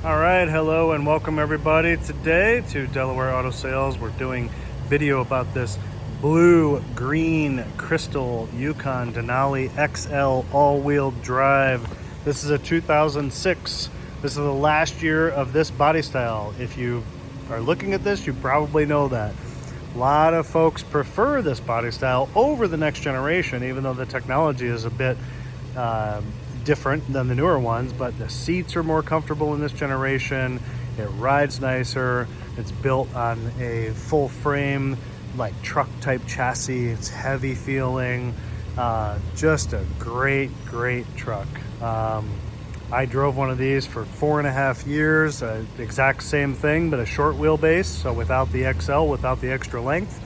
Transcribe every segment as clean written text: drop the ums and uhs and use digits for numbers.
All right, hello and welcome everybody today to Delaware Auto Sales. We're doing video about this blue green crystal Yukon Denali XL all-wheel drive. This is a 2006. This is the last year of this body style. If you are looking at this, you probably know that. A lot of folks prefer this body style over the next generation, even though the technology is a bit different than the newer ones, but the seats are more comfortable in this generation. It rides nicer. It's built on a full frame, like truck type chassis. It's heavy feeling. Just a great truck. I drove one of these for 4.5 years, exact same thing, but a short wheelbase, so without the XL, without the extra length.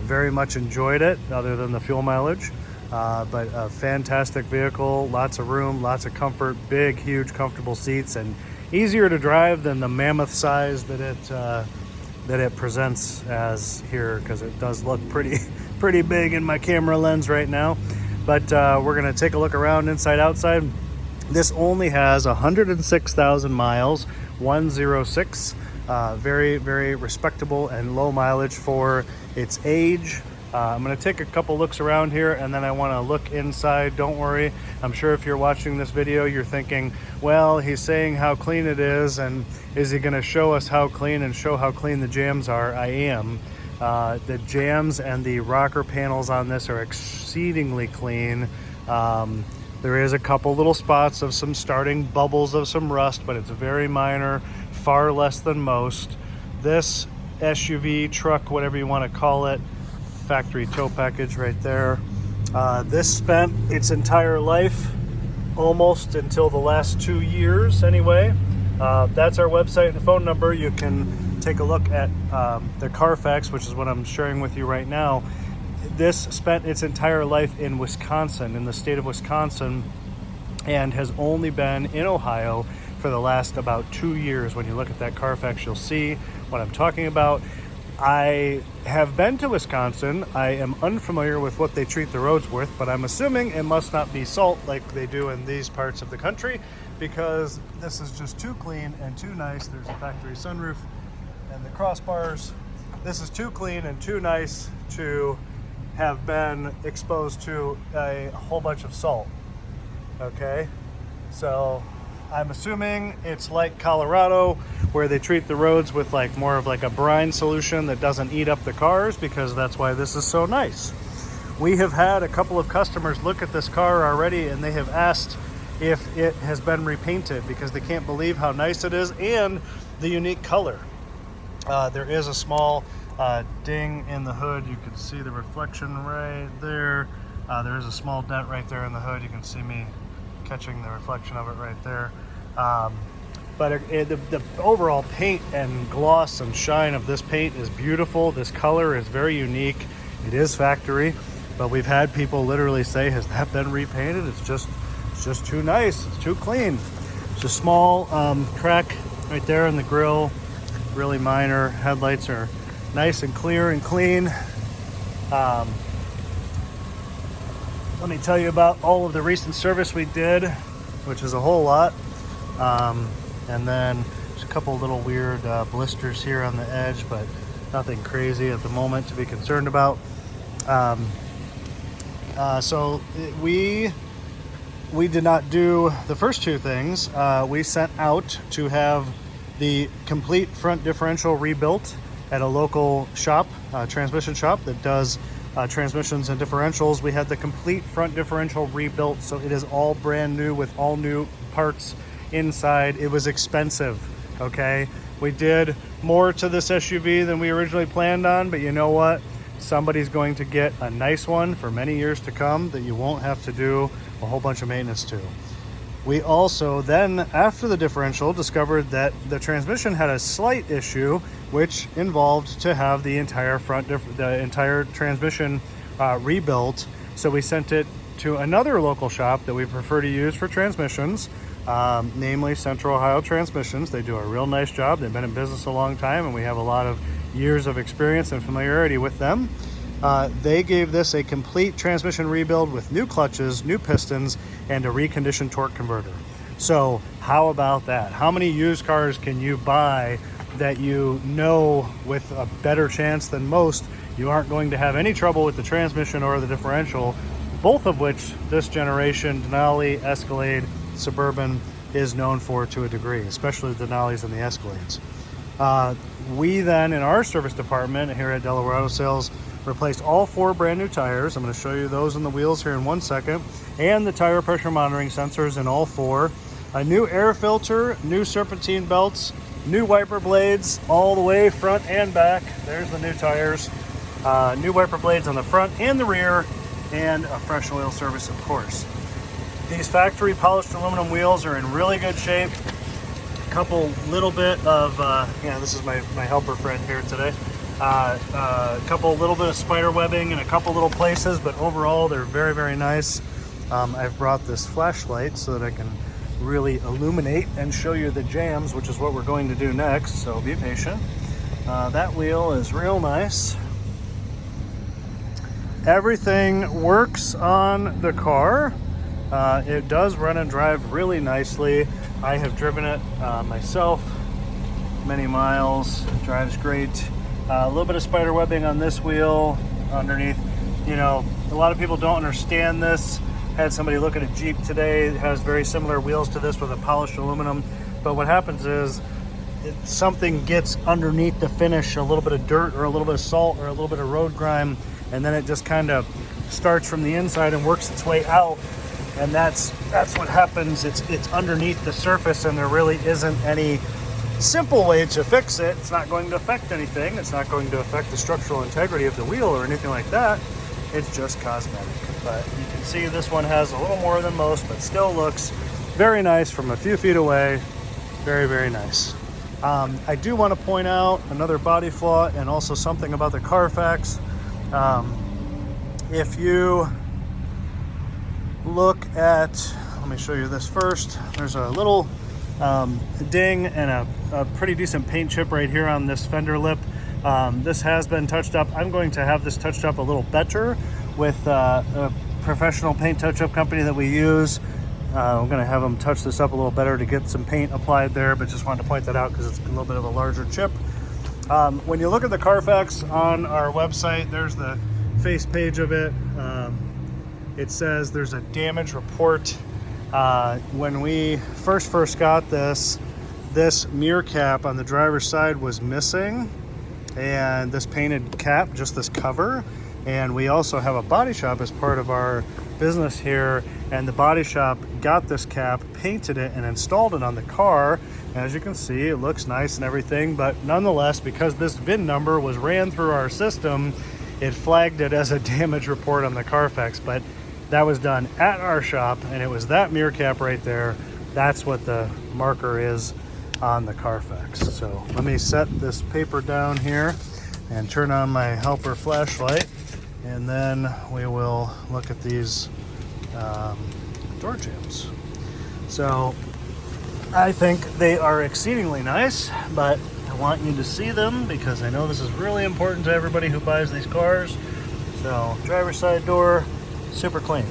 Very much enjoyed it, other than the fuel mileage. But a fantastic vehicle, lots of room, lots of comfort, big, huge, comfortable seats, and easier to drive than the mammoth size that it presents as here, because it does look pretty big in my camera lens right now. But we're gonna take a look around inside, outside. This only has 106,000 miles, 106. Very respectable and low mileage for its age. I'm going to take a couple looks around here, and then I want to look inside. Don't worry, I'm sure if you're watching this video you're thinking, well, he's saying how clean it is, and is he going to show us how clean and show how clean the jams are? I am. The jams and the rocker panels on this are exceedingly clean. There is a couple little spots of some starting bubbles of some rust, but it's very minor, far less than most. This SUV, truck, whatever you want to call it, factory tow package right there. This spent its entire life, almost until the last 2 years anyway. That's our website and phone number. You can take a look at the Carfax, which is what I'm sharing with you right now. This spent its entire life in Wisconsin, in the state of Wisconsin, and has only been in Ohio for the last about 2 years. When you look at that Carfax, you'll see what I'm talking about. I have been to Wisconsin. I am unfamiliar with what they treat the roads with, but I'm assuming it must not be salt like they do in these parts of the country, because this is just too clean and too nice. There's a factory sunroof and the crossbars. This is too clean and too nice to have been exposed to a whole bunch of salt. Okay, so I'm assuming it's like Colorado, where they treat the roads with like more of like a brine solution that doesn't eat up the cars, because that's why this is so nice. We have had a couple of customers look at this car already, and they have asked if it has been repainted, because they can't believe how nice it is and the unique color. There is a small ding in the hood. You can see the reflection right there. There is a small dent right there in the hood. You can see me catching the reflection of it right there. But the overall paint and gloss and shine of this paint is beautiful. This color is very unique. It is factory, but we've had people literally say, has that been repainted? It's just too nice. It's too clean. It's a small crack right there in the grill, really minor. Headlights are nice and clear and clean. Let me tell you about all of the recent service we did, which is a whole lot. And then there's a couple little weird blisters here on the edge, but nothing crazy at the moment to be concerned about. So we did not do the first two things. We sent out to have the complete front differential rebuilt at a local shop, transmission shop that does transmissions and differentials. We had the complete front differential rebuilt, so it is all brand new with all new parts inside. It was expensive, okay? We did more to this SUV than we originally planned on, but you know what? Somebody's going to get a nice one for many years to come that you won't have to do a whole bunch of maintenance to. We also then, after the differential, discovered that the transmission had a slight issue, which involved to have the entire entire transmission rebuilt. So we sent it to another local shop that we prefer to use for transmissions, namely Central Ohio Transmissions. They do a real nice job. They've been in business a long time, and we have a lot of years of experience and familiarity with them. They gave this a complete transmission rebuild with new clutches, new pistons, and a reconditioned torque converter. So how about that? How many used cars can you buy that you know with a better chance than most you aren't going to have any trouble with the transmission or the differential, both of which this generation Denali, Escalade, Suburban is known for to a degree, especially the Denalis and the Escalades. We then, in our service department here at Delaware Auto Sales, replaced all 4 brand new tires. I'm going to show you those in the wheels here in 1 second, and the tire pressure monitoring sensors in all 4. A new air filter, new serpentine belts, new wiper blades all the way front and back. There's the new tires. New wiper blades on the front and the rear, and a fresh oil service, of course. These factory polished aluminum wheels are in really good shape. A couple little bit of, this is my helper friend here today. A couple little bit of spider webbing in a couple little places, but overall they're very, very nice. I've brought this flashlight so that I can really illuminate and show you the jams, which is what we're going to do next, so be patient. That wheel is real nice. Everything works on the car. It does run and drive really nicely. I have driven it myself many miles. It drives great. A little bit of spider webbing on this wheel underneath. You know, a lot of people don't understand this. Had somebody look at a Jeep today. It has very similar wheels to this with a polished aluminum. But what happens is something gets underneath the finish, a little bit of dirt or a little bit of salt or a little bit of road grime, and then it just kind of starts from the inside and works its way out. And that's what happens. It's underneath the surface, and there really isn't any simple way to fix it. It's not going to affect anything. It's not going to affect the structural integrity of the wheel or anything like that. It's just cosmetic. But you can see this one has a little more than most, but still looks very nice from a few feet away. Very, very nice. I do want to point out another body flaw and also something about the Carfax. If you look at, let me show you this first. There's a little ding and a pretty decent paint chip right here on this fender lip. This has been touched up. I'm going to have this touched up a little better with a professional paint touch-up company that we use. I'm going to have them touch this up a little better to get some paint applied there, but just wanted to point that out because it's a little bit of a larger chip. When you look at the Carfax on our website, there's the face page of it. It says there's a damage report. When we first got this mirror cap on the driver's side was missing, and this painted cap, just this cover. And we also have a body shop as part of our business here, and the body shop got this cap, painted it, and installed it on the car. As you can see, it looks nice and everything, but nonetheless, because this VIN number was ran through our system, it flagged it as a damage report on the Carfax. But that was done at our shop, and it was that mirror cap right there. That's what the marker is on the Carfax. So let me set this paper down here and turn on my helper flashlight, and then we will look at these door jambs. So I think they are exceedingly nice, but I want you to see them because I know this is really important to everybody who buys these cars. So driver's side door, super clean.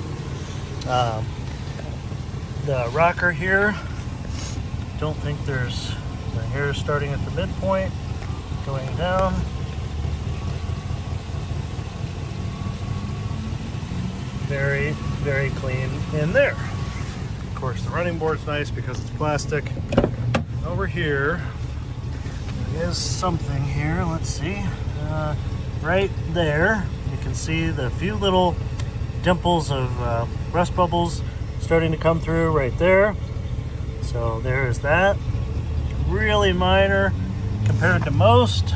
The rocker here, don't think there's the hair starting at the midpoint, going down. Very, very clean in there. Of course, the running board's nice because it's plastic. Over here, there is something here. Let's see. Right there, you can see the few little dimples of rust bubbles starting to come through right there. So there's that. Really minor compared to most.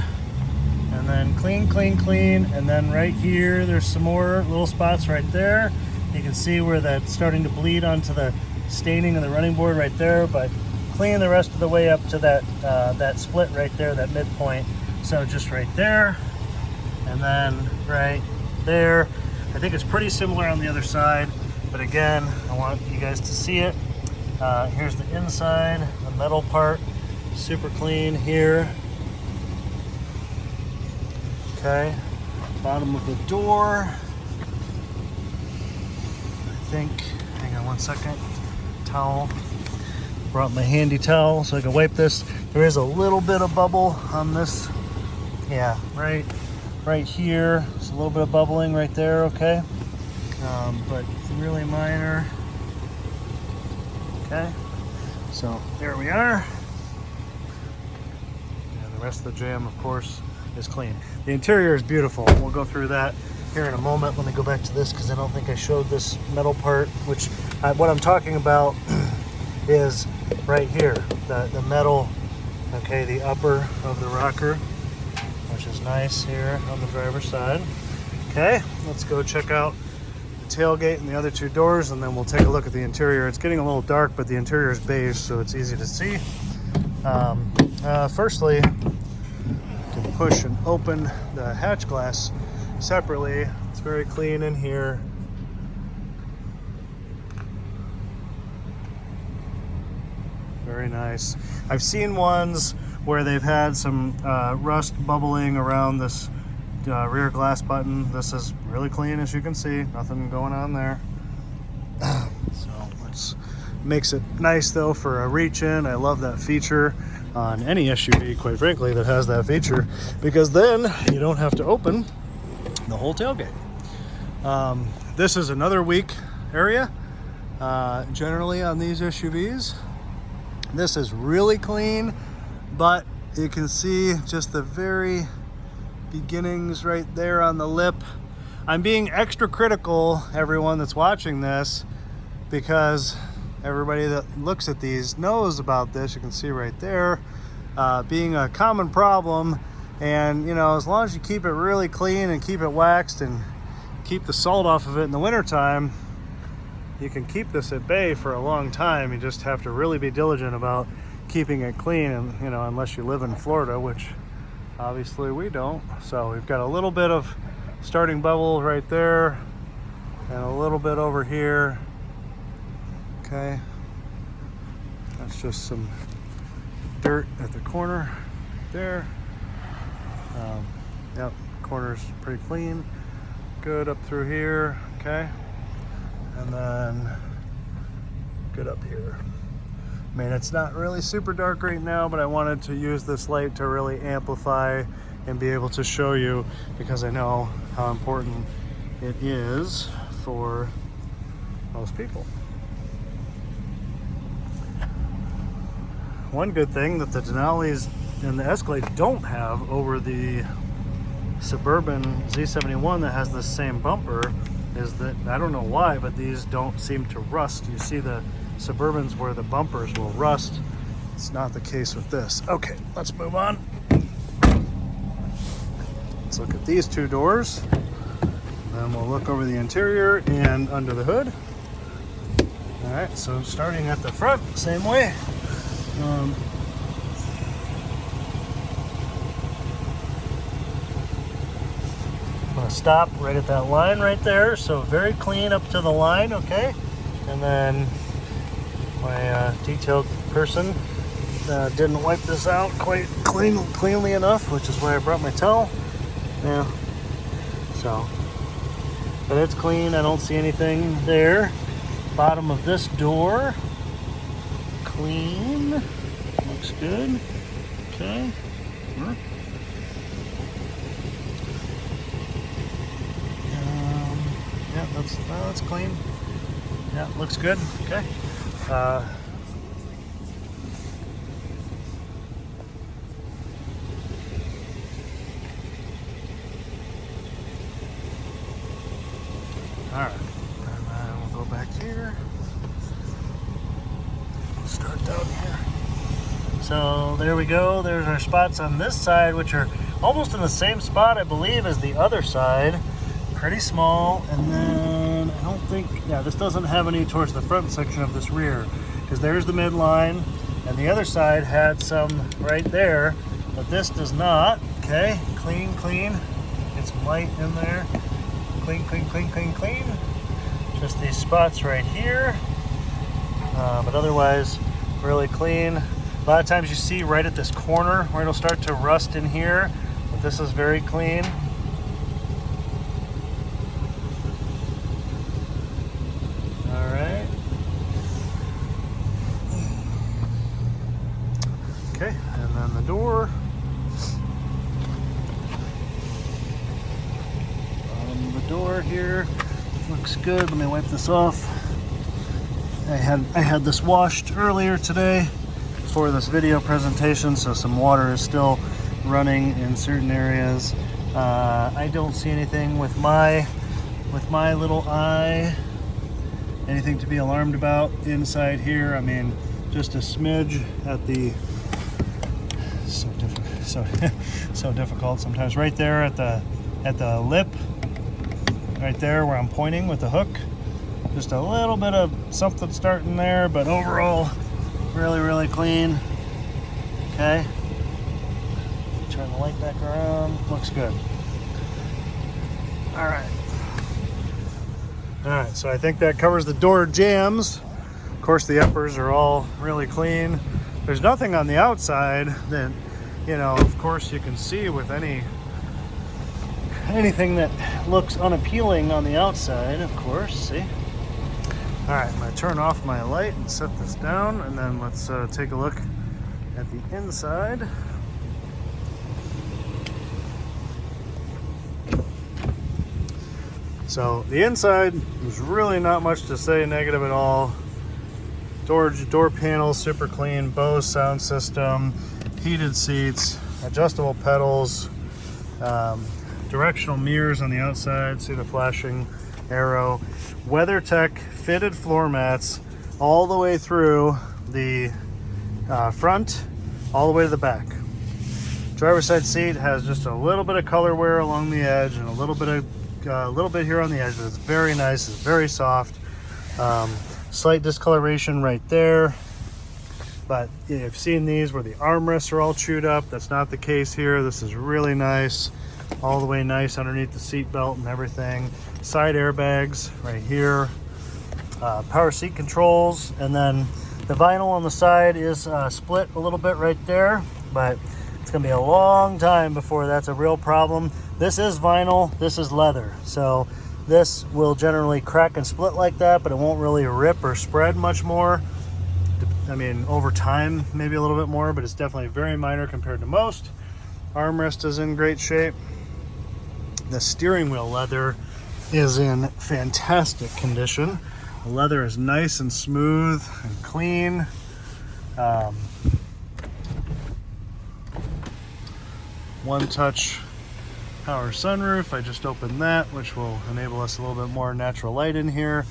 And then clean, clean, clean. And then right here, there's some more little spots right there. You can see where that's starting to bleed onto the staining of the running board right there, but clean the rest of the way up to that split right there, that midpoint. So just right there, and then right there. I think it's pretty similar on the other side, but again, I want you guys to see it. Here's the inside, the metal part, super clean here. Okay, bottom of the door. I think, hang on one second, towel. Brought my handy towel so I can wipe this. There is a little bit of bubble on this. Yeah, right here. It's a little bit of bubbling right there, okay? But really minor. Okay, so there we are. And the rest of the jam, of course, is clean. The interior is beautiful. We'll go through that here in a moment. Let me go back to this because I don't think I showed this metal part, which what I'm talking about is right here, the metal, okay, the upper of the rocker, which is nice here on the driver's side. Okay, let's go check out the tailgate and the other two doors, and then we'll take a look at the interior. It's getting a little dark, but the interior is beige, so it's easy to see. Firstly, to push and open the hatch glass separately. It's very clean in here. Very nice. I've seen ones where they've had some rust bubbling around this rear glass button. This is really clean, as you can see. Nothing going on there. So it makes it nice though for a reach in. I love that feature on any SUV, quite frankly, that has that feature, because then you don't have to open the whole tailgate. This is another weak area generally on these SUVs. This is really clean, but you can see just the very beginnings right there on the lip. I'm being extra critical, everyone that's watching this, because everybody that looks at these knows about this. You can see right there being a common problem. And you know, as long as you keep it really clean and keep it waxed and keep the salt off of it in the wintertime, you can keep this at bay for a long time. You just have to really be diligent about keeping it clean, and you know, unless you live in Florida, which obviously we don't. So we've got a little bit of starting bubble right there and a little bit over here. Okay, that's just some dirt at the corner there. Yep, corner's pretty clean. Good up through here, okay? And then good up here. I mean, it's not really super dark right now, but I wanted to use this light to really amplify and be able to show you, because I know how important it is for most people. One good thing that the Denalis and the Escalades don't have over the Suburban Z71 that has the same bumper is that, I don't know why, but these don't seem to rust. You see the Suburbans where the bumpers will rust. It's not the case with this. Okay, let's move on. Let's look at these two doors. Then we'll look over the interior and under the hood. All right, so starting at the front, same way. I'm gonna stop right at that line right there, so very clean up to the line, okay? And then my detailed person didn't wipe this out quite cleanly enough, which is why I brought my towel. Yeah, so, but it's clean. I don't see anything there. Bottom of this door, clean, looks good, okay. Yeah, that's clean. Yeah, looks good, okay. All right, and then we'll go back here. We'll start down here. So there we go. There's our spots on this side, which are almost in the same spot, I believe, as the other side. Pretty small. And then I don't think, yeah, this doesn't have any towards the front section of this rear, because there's the midline, and the other side had some right there, but this does not. Okay, clean, clean. Get some light in there. Clean, clean, clean, clean, clean. Just these spots right here. But otherwise, really clean. A lot of times you see right at this corner where it'll start to rust in here, but this is very clean. All right. Okay, and then the door. Bottom of the door here looks good. Let me wipe this off. I had this washed earlier today for this video presentation, so some water is still running in certain areas. I don't see anything with my little eye, anything to be alarmed about inside here. I mean, just a smidge at the so difficult sometimes. Right there at the lip, right there where I'm pointing with the hook. Just a little bit of something starting there, but overall, really clean. Okay. Turn the light back around. Looks good. All right. All right, so I think that covers the door jambs. Of course, the uppers are all really clean. There's nothing on the outside that, you know, of course you can see with anything that looks unappealing on the outside, of course, see? All right, I'm gonna turn off my light and set this down, and then let's take a look at the inside. So the inside, there's really not much to say negative at all. Door panels, super clean. Bose sound system, heated seats, adjustable pedals, directional mirrors on the outside. See the flashing arrow. WeatherTech fitted floor mats all the way through the front, all the way to the back. Driver's side seat has just a little bit of color wear along the edge and a little bit here on the edge, but it's very nice. It's very soft. Slight discoloration right there, but you've seen these where the armrests are all chewed up. That's not the case here. This is really nice, all the way nice underneath the seat belt and everything. Side airbags right here, power seat controls, and then the vinyl on the side is split a little bit right there, but it's gonna be a long time before that's a real problem. This is vinyl, this is leather, so this will generally crack and split like that, but it won't really rip or spread much more. I mean, over time, maybe a little bit more, but it's definitely very minor compared to most. Armrest is in great shape. The steering wheel leather is in fantastic condition. The leather is nice and smooth and clean. One touch power sunroof. I just opened that, which will enable us a little bit more natural light in here.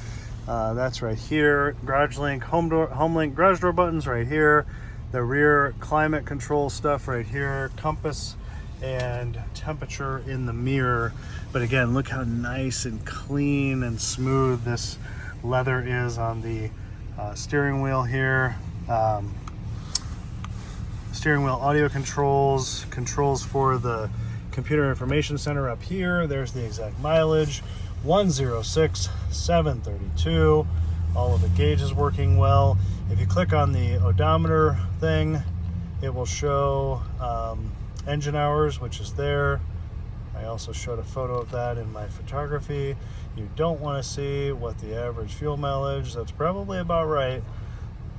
That's right here. Garage link, home link, garage door buttons right here. The rear climate control stuff right here. Compass and temperature in the mirror. But again, look how nice and clean and smooth this leather is on the steering wheel here. Steering wheel audio controls for the computer information center up here. There's the exact mileage, 106,732. All of the gauges working well. If you click on the odometer thing, it will show engine hours, which is there. I also showed a photo of that in my photography. You don't want to see what the average fuel mileage, that's probably about right.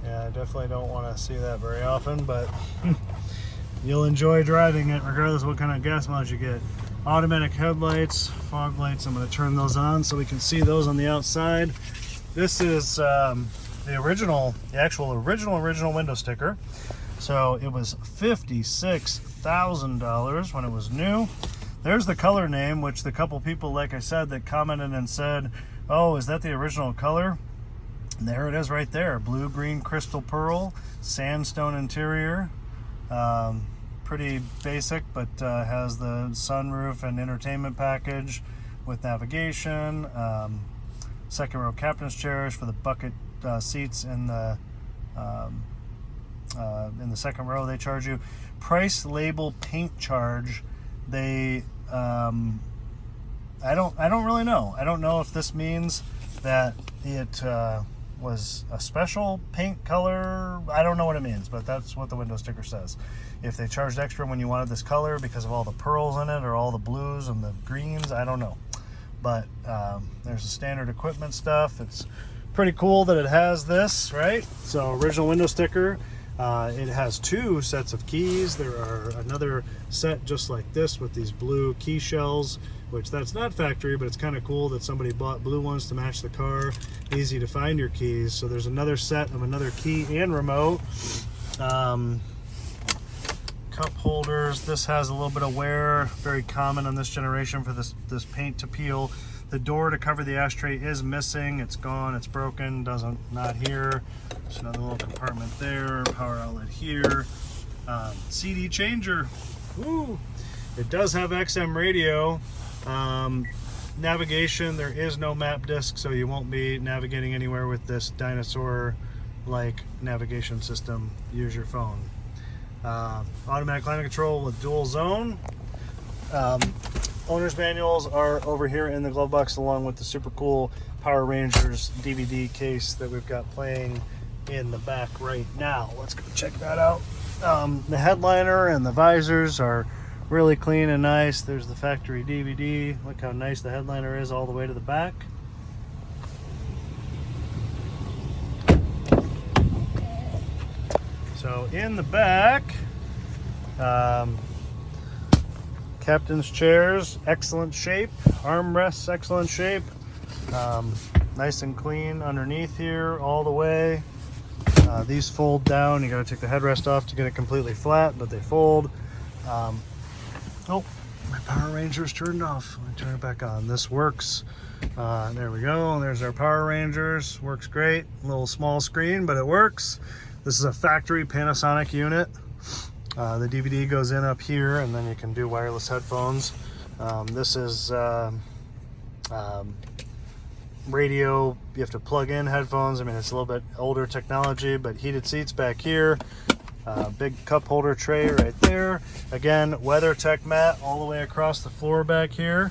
Yeah, I definitely don't want to see that very often, but you'll enjoy driving it regardless of what kind of gas mileage you get. Automatic headlights, fog lights, I'm going to turn those on so we can see those on the outside. This is the actual original window sticker. So it was $56,000 when it was new. There's the color name, which the couple people, like I said, that commented and said, oh, is that the original color? And there it is right there. Blue, green, crystal pearl, sandstone interior. Pretty basic, but has the sunroof and entertainment package with navigation. Second row captain's chairs for the bucket seats in the second row. They charge you. Price label paint charge. They I don't really know. I don't know if this means that it was a special paint color. I don't know what it means, but that's what the window sticker says. If they charged extra when you wanted this color because of all the pearls in it or all the blues and the greens, I don't know. But there's the standard equipment stuff. It's pretty cool that it has this, right? So original window sticker. It has 2 sets of keys. There are another set just like this with these blue key shells, which that's not factory, but it's kind of cool that somebody bought blue ones to match the car. Easy to find your keys. So there's another set of another key and remote. Cup holders. This has a little bit of wear, very common on this generation for this paint to peel. The door to cover the ashtray is missing. It's gone, it's broken, not here. There's another little compartment there, power outlet here. CD changer. Woo! It does have XM radio. Navigation, there is no map disc, so you won't be navigating anywhere with this dinosaur-like navigation system. Use your phone. Automatic climate control with dual zone. Owner's manuals are over here in the glove box, along with the super cool Power Rangers DVD case that we've got playing in the back right now. Let's go check that out. The headliner and the visors are really clean and nice. There's the factory DVD. Look how nice the headliner is all the way to the back. So in the back, captain's chairs, excellent shape. Armrests, excellent shape. Nice and clean underneath here all the way. These fold down. You got to take the headrest off to get it completely flat, but they fold. Oh, my Power Ranger's turned off. Let me turn it back on. This works. There we go. There's our Power Rangers. Works great. A little small screen, but it works. This is a factory Panasonic unit. The DVD goes in up here, and then you can do wireless headphones. This is radio. You have to plug in headphones. I mean, it's a little bit older technology, but heated seats back here. Big cup holder tray right there. Again, WeatherTech mat all the way across the floor back here.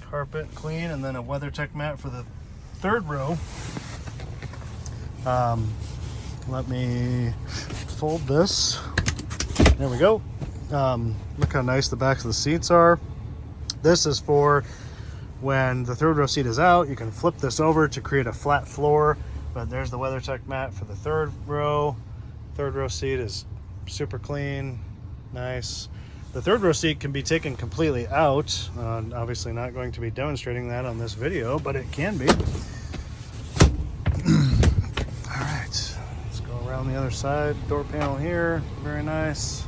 Carpet clean, and then a WeatherTech mat for the 3rd row. Let me fold this. There we go. Look how nice the backs of the seats are. This is for when the 3rd row seat is out. You can flip this over to create a flat floor, but there's the WeatherTech mat for the 3rd row. 3rd row seat is super clean, nice. The 3rd row seat can be taken completely out. Obviously not going to be demonstrating that on this video, but it can be. All right, let's go around the other side. Door panel here, very nice.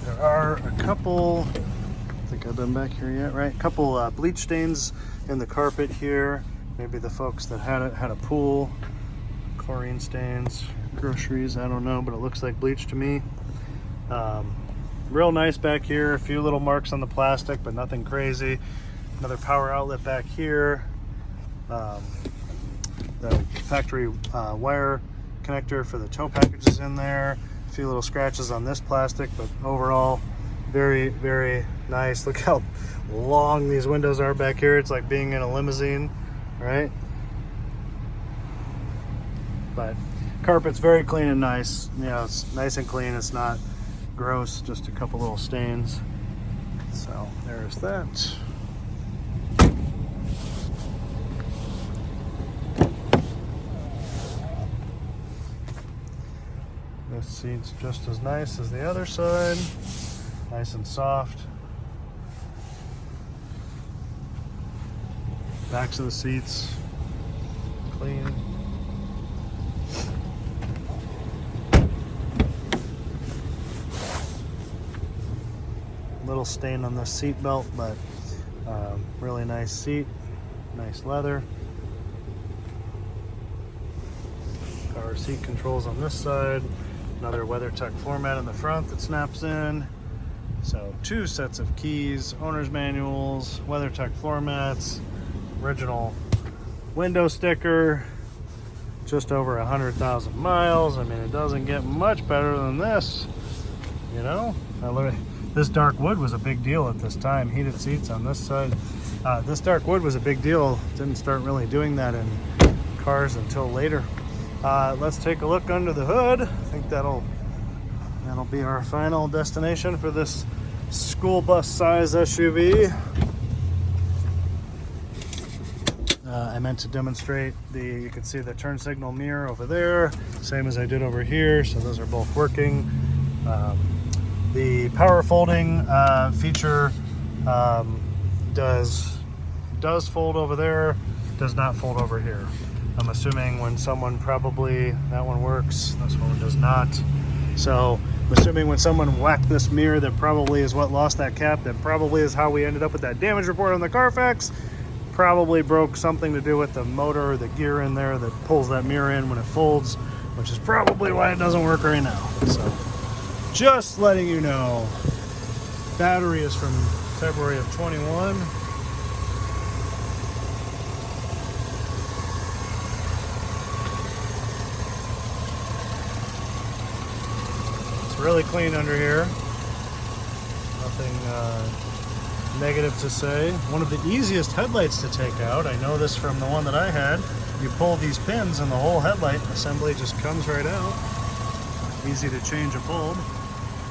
There are a couple, I think I've been back here yet, right? A couple bleach stains in the carpet here. Maybe the folks that had a pool. Chlorine stains, groceries, I don't know, but it looks like bleach to me. Real nice back here. A few little marks on the plastic, but nothing crazy. Another power outlet back here. The factory wire connector for the tow packages in there. A few little scratches on this plastic, but overall very, very nice. Look how long these windows are back here. It's like being in a limousine, right? But carpet's very clean and nice. You know, it's nice and clean. It's not gross, just a couple little stains. So there's that. This seat's just as nice as the other side. Nice and soft. Backs of the seats, clean. Little stain on the seat belt, but really nice seat, nice leather. Power seat controls on this side. Another WeatherTech floor mat in the front that snaps in. So 2 sets of keys, owner's manuals, WeatherTech floor mats, original window sticker, just over 100,000 miles. I mean, it doesn't get much better than this, you know? This dark wood was a big deal at this time. Heated seats on this side. This dark wood was a big deal. Didn't start really doing that in cars until later. Let's take a look under the hood. I think that'll be our final destination for this school bus size SUV. I meant to demonstrate you can see the turn signal mirror over there, same as I did over here, so those are both working. The power folding feature does fold over there, does not fold over here. I'm assuming when someone that one works, this one does not. So I'm assuming when someone whacked this mirror, that probably is what lost that cap. That probably is how we ended up with that damage report on the Carfax. Probably broke something to do with the motor or the gear in there that pulls that mirror in when it folds, which is probably why it doesn't work right now. So just letting you know, battery is from February of 21. Really clean under here. Nothing negative to say. One of the easiest headlights to take out. I know this from the one that I had. You pull these pins and the whole headlight assembly just comes right out. Easy to change a bulb.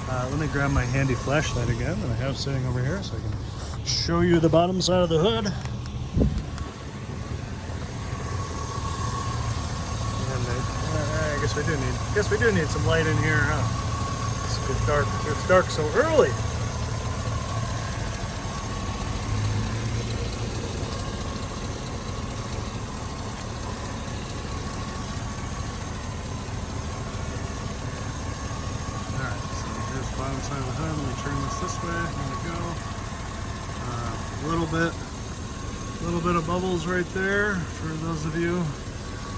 Let me grab my handy flashlight again that I have sitting over here so I can show you the bottom side of the hood. And I guess we do need some light in here, huh? It's dark. It's dark so early. Alright, so here's the bottom side of the hood. Let me turn this way. Here we go. A little bit of bubbles right there for those of you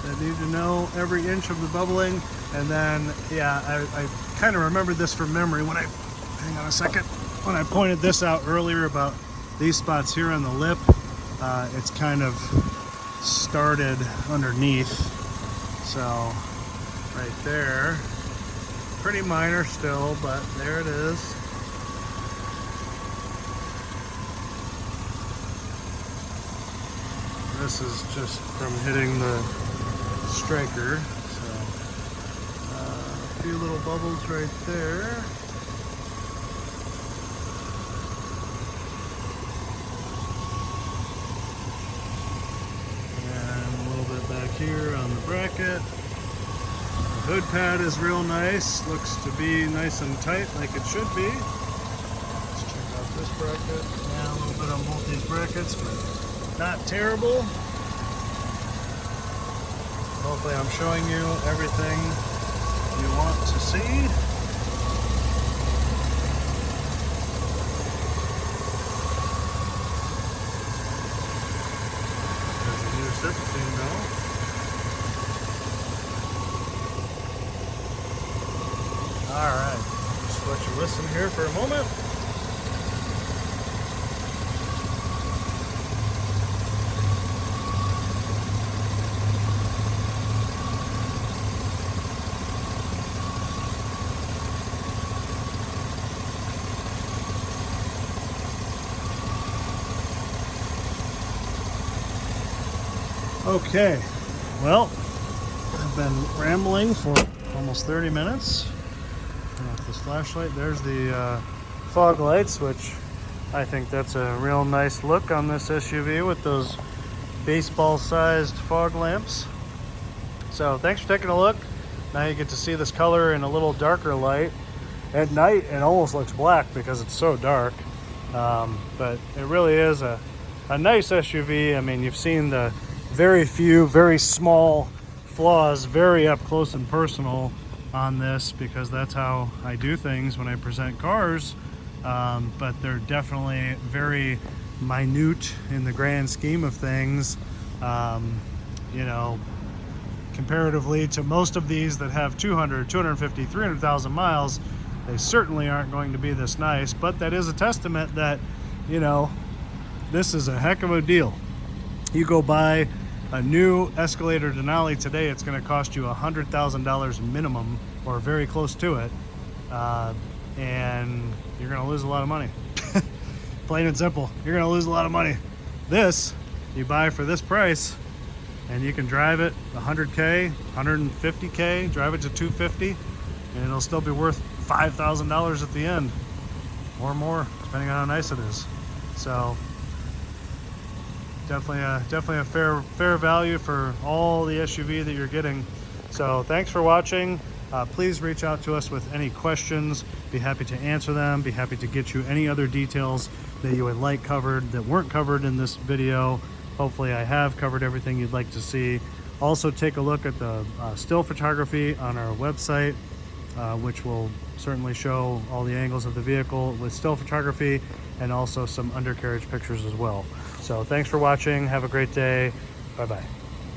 that need to know every inch of the bubbling. And then, yeah, I kind of remembered this from memory when hang on a second, when I pointed this out earlier about these spots here on the lip. It's kind of started underneath, so right there, pretty minor still, but there it is. This is just from hitting the striker. A few little bubbles right there. And a little bit back here on the bracket. The hood pad is real nice. Looks to be nice and tight like it should be. Let's check out this bracket. Yeah, a little bit on both these brackets, but not terrible. Hopefully I'm showing you everything you want to see. There's a new serpentine though. Alright, just let you listen here for a moment. Okay, well, I've been rambling for almost 30 minutes. Turn off this flashlight. There's the fog lights, which I think that's a real nice look on this SUV with those baseball-sized fog lamps. So thanks for taking a look. Now you get to see this color in a little darker light. At night, it almost looks black because it's so dark. But it really is a nice SUV. I mean, you've seen the very few, very small flaws, very up close and personal on this because that's how I do things when I present cars. But they're definitely very minute in the grand scheme of things. You know, comparatively to most of these that have 200, 250, 300,000 miles, they certainly aren't going to be this nice, but that is a testament that, you know, this is a heck of a deal. You go buy a new Escalator Denali today, it's going to cost you $100,000 minimum, or very close to it, and you're going to lose a lot of money. Plain and simple, you're going to lose a lot of money. This, you buy for this price, and you can drive it 100K, 150K, drive it to 250, and it'll still be worth $5,000 at the end, or more, depending on how nice it is. So, definitely a fair value for all the SUV that you're getting. So thanks for watching. Please reach out to us with any questions. Be happy to answer them. Be happy to get you any other details that you would like covered that weren't covered in this video. Hopefully I have covered everything you'd like to see. Also take a look at the still photography on our website, which will certainly show all the angles of the vehicle with still photography and also some undercarriage pictures as well. So thanks for watching. Have a great day. Bye-bye.